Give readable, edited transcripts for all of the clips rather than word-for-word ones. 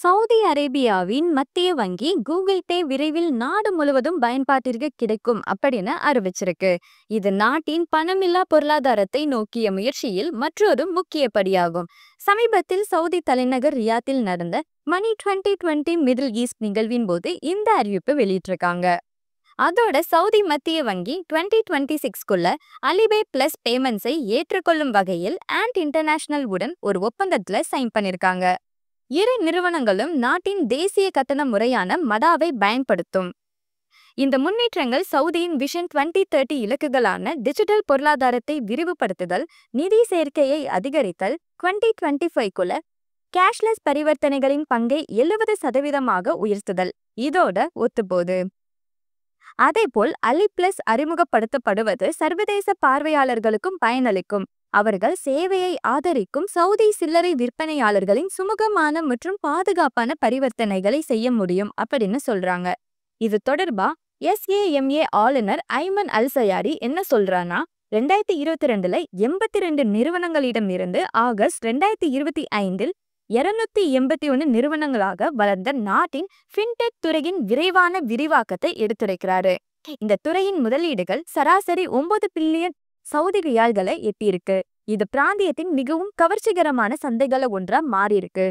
Saudi அரேபியாவின் மத்திய வங்கி கூகுள் பே விரைவில் நாடு முழுவதும் பயன்பாட்டிற்கு கிடைக்கும் அப்படின்னு அறிவிச்சிருக்கு. இது நாட்டின் பணமில்லா பொருளாதாரத்தை நோக்கிய முயற்சியில் மற்றொரு முக்கிய படியாகும். சமீபத்தில் சவுதி தலைநகர் ரியாத்தில் நடந்த மணி 2020 மிடில் ஈஸ்ட் நிகழ்வின் போது இந்த அறிவிப்பு வெளியிட்டிருக்காங்க. அதோட சவுதி மத்திய வங்கி 2026க்குள்ள அலிபே பிளஸ் பேமெண்ட்ஸை ஏற்றுக்கொள்ளும் வகையில் ஆண்ட் இன்டர்நேஷனல் உடன் ஒரு ஒப்பந்தத்துல சைன் பண்ணிருக்காங்க. இரு நிறுவனங்களும் நாட்டின் தேசிய கட்டண முறையான மடாவை பயன்படுத்தும். இந்த முன்னேற்றங்கள் சவுதியின் விஷன் 2030 இலக்குகளான டிஜிட்டல் பொருளாதாரத்தை விரிவுபடுத்துதல், நிதி சேர்க்கையை அதிகரித்தல், 2025க்குள்ள கேஷ்லெஸ் பரிவர்த்தனைகளின் பங்கை 70% உயர்த்துதல் இதோட ஒத்துப்போகுது. அதேபோல் அலி பிளஸ் அறிமுகப்படுத்தப்படுவது சர்வதேச பார்வையாளர்களுக்கும் பயனளிக்கும். அவர்கள் சேவையை ஆதரிக்கும் சவுதி சில்லறை விற்பனையாளர்களின் சுமூகமான மற்றும் பாதுகாப்பான பரிவர்த்தனைகளை செய்ய முடியும் அப்படின்னு சொல்றாங்க. இது தொடர்பா SAMA ஆளுநர் ஐமன் அல் சயாரி என்ன சொல்றானா, 2022ல 82 நிறுவனங்களிடம் இருந்து ஆகஸ்ட் 2025ல் 281 நிறுவனங்களாக வளர்ந்த நாட்டின் ஃபின்டெக் துறையின் விரைவான விரிவாக்கத்தை எடுத்துரைக்கிறாரு. இந்த துறையின் முதலீடுகள் சராசரி 9 பில்லியன் சவுதி ரியால்களை எட்டியிருக்கு. இது பிராந்தியத்தின் மிகவும் கவர்ச்சிகரமான சந்தைகளை ஒன்றா மாறியிருக்கு.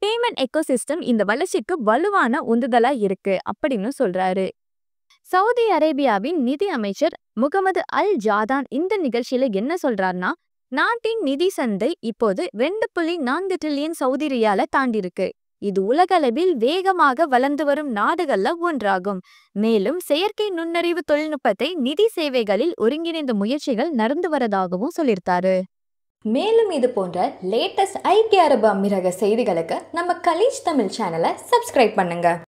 பேமெண்ட் எக்கோசிஸ்டம் இந்த வளர்ச்சிக்கு வலுவான உந்துதலா இருக்கு அப்படின்னு சொல்றாரு. சவுதி அரேபியாவின் நிதி அமைச்சர் முகமது அல் ஜாதான் இந்த நிகழ்ச்சியில என்ன சொல்றாருன்னா, நாட்டின் நிதி சந்தை இப்போது 2.4 டிரில்லியன் சவுதி ரியாலை தாண்டிருக்கு. இது உலகளவில் வேகமாக வளர்ந்து வரும் நாடுகள்ல ஒன்றாகும். மேலும் செயற்கை நுண்ணறிவு தொழில்நுட்பத்தை நிதி சேவைகளில் ஒருங்கிணைந்த முயற்சிகள் நடந்து வரதாகவும் சொல்லியிருக்காரு. மேலும் இது போன்ற லேட்டஸ்ட் ஐக்கிய அரபு அமீரக செய்திகளுக்கு நம்ம கலீஜ் தமிழ் சேனலை சப்ஸ்கிரைப் பண்ணுங்க.